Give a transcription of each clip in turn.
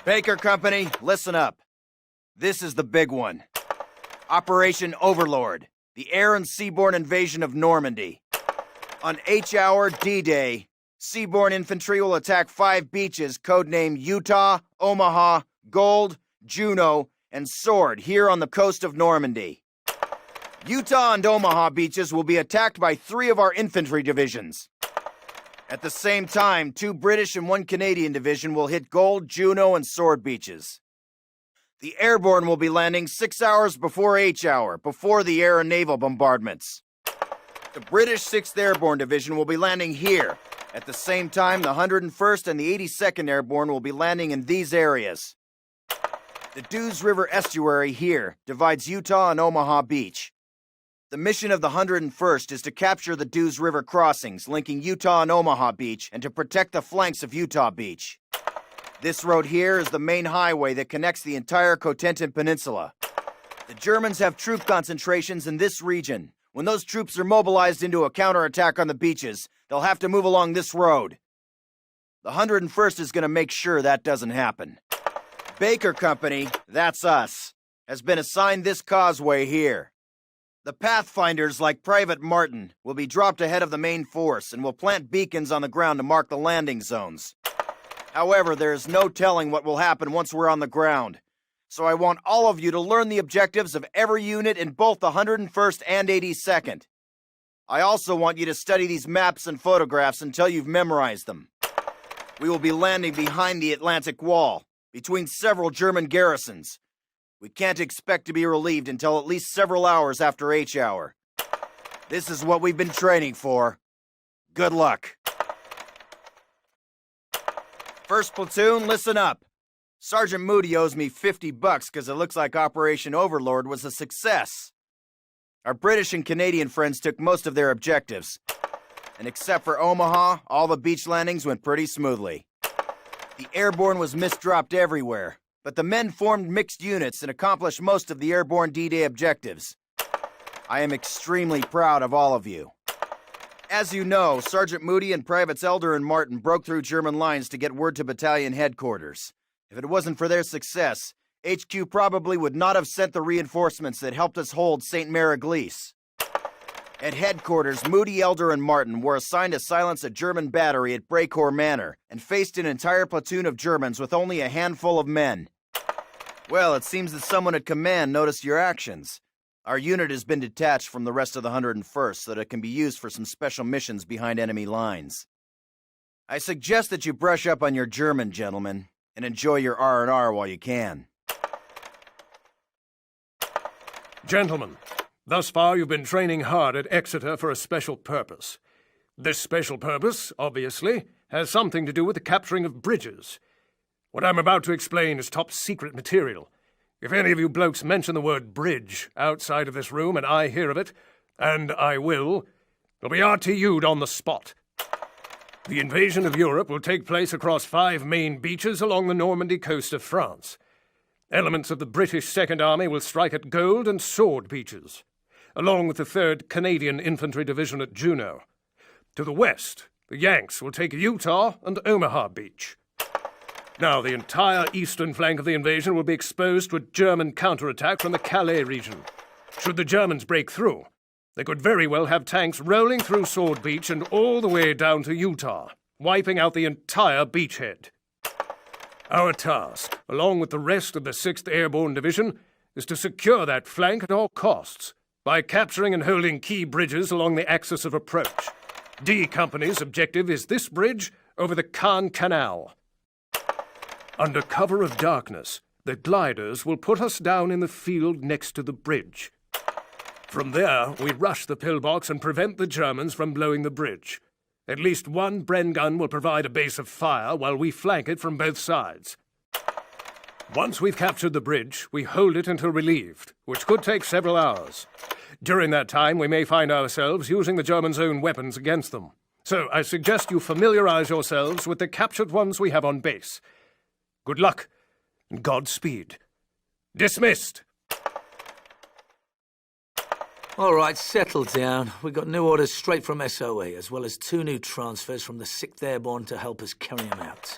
Baker Company, listen up. This is the big one. Operation Overlord, the air and seaborne invasion of Normandy. On H-Hour D-Day, seaborne infantry will attack 5 beaches codenamed Utah, Omaha, Gold, Juno, and Sword here on the coast of Normandy. Utah and Omaha beaches will be attacked by 3 of our infantry divisions. At the same time, 2 British and 1 Canadian division will hit Gold, Juno, and Sword beaches. The airborne will be landing 6 hours before H-Hour, before the air and naval bombardments. The British 6th Airborne Division will be landing here. At the same time, the 101st and the 82nd Airborne will be landing in these areas. The Dews River estuary here divides Utah and Omaha Beach. The mission of the 101st is to capture the Dews River crossings linking Utah and Omaha Beach and to protect the flanks of Utah Beach. This road here is the main highway that connects the entire Cotentin Peninsula. The Germans have troop concentrations in this region. When those troops are mobilized into a counterattack on the beaches, they'll have to move along this road. The 101st is going to make sure that doesn't happen. Baker Company, that's us, has been assigned this causeway here. The Pathfinders, like Private Martin, will be dropped ahead of the main force and will plant beacons on the ground to mark the landing zones. However, there is no telling what will happen once we're on the ground. So I want all of you to learn the objectives of every unit in both the 101st and 82nd. I also want you to study these maps and photographs until you've memorized them. We will be landing behind the Atlantic Wall, between several German garrisons. We can't expect to be relieved until at least several hours after H-Hour. This is what we've been training for. Good luck. First platoon, listen up. Sergeant Moody owes me $50 because it looks like Operation Overlord was a success. Our British and Canadian friends took most of their objectives. And except for Omaha, all the beach landings went pretty smoothly. The airborne was misdropped everywhere, but the men formed mixed units and accomplished most of the airborne D-Day objectives. I am extremely proud of all of you. As you know, Sergeant Moody and Privates Elder and Martin broke through German lines to get word to battalion headquarters. If it wasn't for their success, HQ probably would not have sent the reinforcements that helped us hold St. Mary-Glise. At headquarters, Moody, Elder, and Martin were assigned to silence a German battery at Brecourt Manor and faced an entire platoon of Germans with only a handful of men. Well, it seems that someone at command noticed your actions. Our unit has been detached from the rest of the 101st so that it can be used for some special missions behind enemy lines. I suggest that you brush up on your German, gentlemen, and enjoy your R&R while you can. Gentlemen, thus far you've been training hard at Exeter for a special purpose. This special purpose, obviously, has something to do with the capturing of bridges. What I'm about to explain is top-secret material. If any of you blokes mention the word bridge outside of this room and I hear of it, and I will, it'll be RTU'd on the spot. The invasion of Europe will take place across 5 main beaches along the Normandy coast of France. Elements of the British Second Army will strike at Gold and Sword beaches, along with the 3rd Canadian Infantry Division at Juno. To the west, the Yanks will take Utah and Omaha Beach. Now, the entire eastern flank of the invasion will be exposed to a German counterattack from the Calais region. Should the Germans break through, they could very well have tanks rolling through Sword Beach and all the way down to Utah, wiping out the entire beachhead. Our task, along with the rest of the 6th Airborne Division, is to secure that flank at all costs by capturing and holding key bridges along the axis of approach. D Company's objective is this bridge over the Caen Canal. Under cover of darkness, the gliders will put us down in the field next to the bridge. From there, we rush the pillbox and prevent the Germans from blowing the bridge. At least one Bren gun will provide a base of fire while we flank it from both sides. Once we've captured the bridge, we hold it until relieved, which could take several hours. During that time, we may find ourselves using the Germans' own weapons against them. So I suggest you familiarize yourselves with the captured ones we have on base. Good luck, and Godspeed. Dismissed! All right, settle down. We got new orders straight from SOE, as well as 2 new transfers from the 6th Airborne to help us carry them out.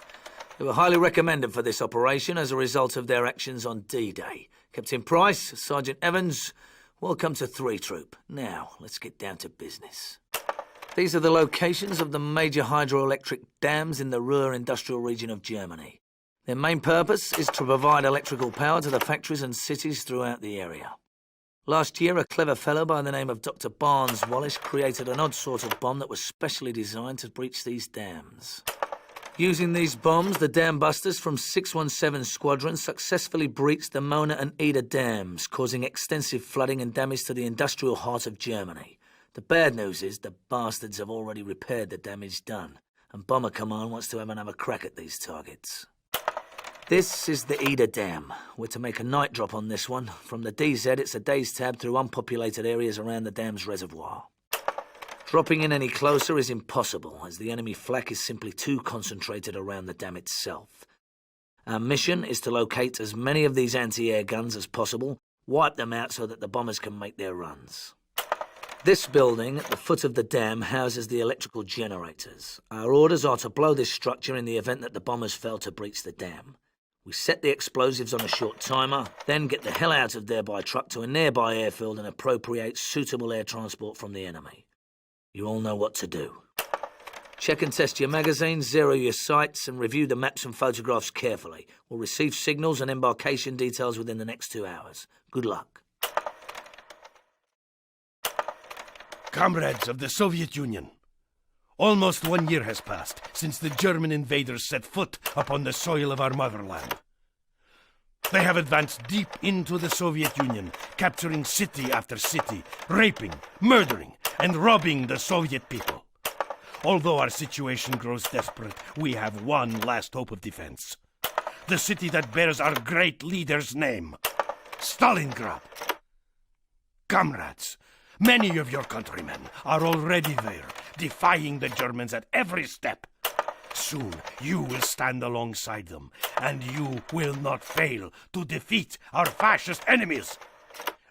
They were highly recommended for this operation as a result of their actions on D-Day. Captain Price, Sergeant Evans, welcome to 3 Troop. Now, let's get down to business. These are the locations of the major hydroelectric dams in the Ruhr industrial region of Germany. Their main purpose is to provide electrical power to the factories and cities throughout the area. Last year, a clever fellow by the name of Dr. Barnes Wallace created an odd sort of bomb that was specially designed to breach these dams. Using these bombs, the dam busters from 617 Squadron successfully breached the Mona and Ida dams, causing extensive flooding and damage to the industrial heart of Germany. The bad news is the bastards have already repaired the damage done, and Bomber Command wants to have another crack at these targets. This is the Ida Dam. We're to make a night drop on this one. From the DZ, it's a day's tab through unpopulated areas around the dam's reservoir. Dropping in any closer is impossible, as the enemy flak is simply too concentrated around the dam itself. Our mission is to locate as many of these anti-air guns as possible, wipe them out so that the bombers can make their runs. This building at the foot of the dam houses the electrical generators. Our orders are to blow this structure in the event that the bombers fail to breach the dam. We set the explosives on a short timer, then get the hell out of there by truck to a nearby airfield and appropriate suitable air transport from the enemy. You all know what to do. Check and test your magazines, zero your sights, and review the maps and photographs carefully. We'll receive signals and embarkation details within the next 2 hours. Good luck. Comrades of the Soviet Union, almost 1 year has passed since the German invaders set foot upon the soil of our motherland. They have advanced deep into the Soviet Union, capturing city after city, raping, murdering, and robbing the Soviet people. Although our situation grows desperate, we have one last hope of defense. The city that bears our great leader's name, Stalingrad. Comrades, many of your countrymen are already there, defying the Germans at every step. Soon you will stand alongside them, and you will not fail to defeat our fascist enemies.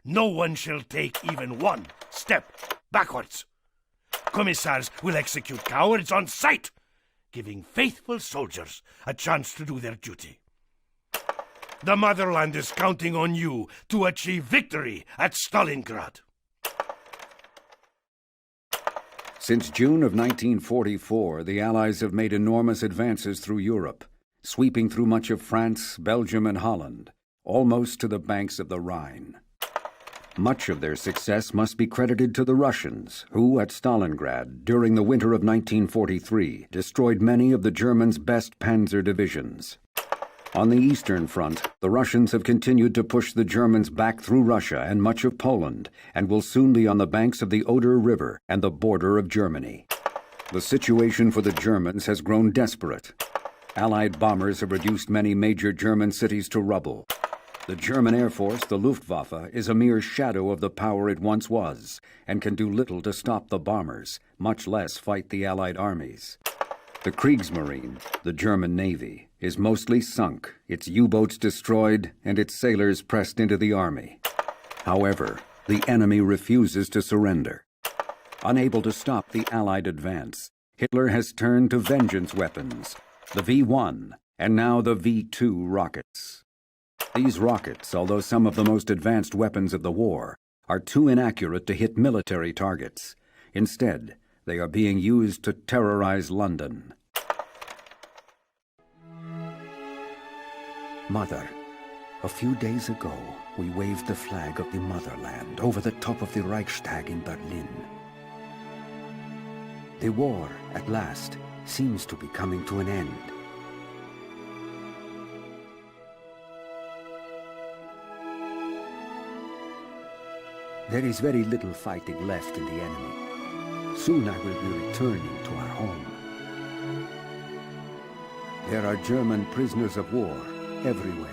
No one shall take even one step backwards. Commissars will execute cowards on sight, giving faithful soldiers a chance to do their duty. The motherland is counting on you to achieve victory at Stalingrad. Since June of 1944, the Allies have made enormous advances through Europe, sweeping through much of France, Belgium, and Holland, almost to the banks of the Rhine. Much of their success must be credited to the Russians, who, at Stalingrad, during the winter of 1943, destroyed many of the Germans' best panzer divisions. On the Eastern Front, the Russians have continued to push the Germans back through Russia and much of Poland, and will soon be on the banks of the Oder River and the border of Germany. The situation for the Germans has grown desperate. Allied bombers have reduced many major German cities to rubble. The German Air Force, the Luftwaffe, is a mere shadow of the power it once was, and can do little to stop the bombers, much less fight the Allied armies. The Kriegsmarine, the German Navy, is mostly sunk, its U-boats destroyed, and its sailors pressed into the army. However, the enemy refuses to surrender. Unable to stop the Allied advance, Hitler has turned to vengeance weapons, the V-1, and now the V-2 rockets. These rockets, although some of the most advanced weapons of the war, are too inaccurate to hit military targets. Instead, they are being used to terrorize London. Mother, a few days ago, we waved the flag of the motherland over the top of the Reichstag in Berlin. The war, at last, seems to be coming to an end. There is very little fighting left in the enemy. Soon I will be returning to our home. There are German prisoners of war everywhere.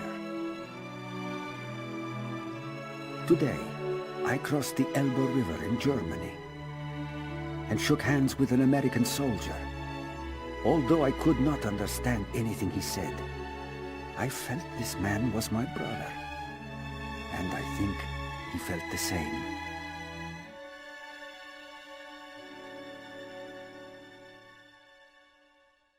Today, I crossed the Elbe River in Germany and shook hands with an American soldier. Although I could not understand anything he said, I felt this man was my brother. And I think he felt the same.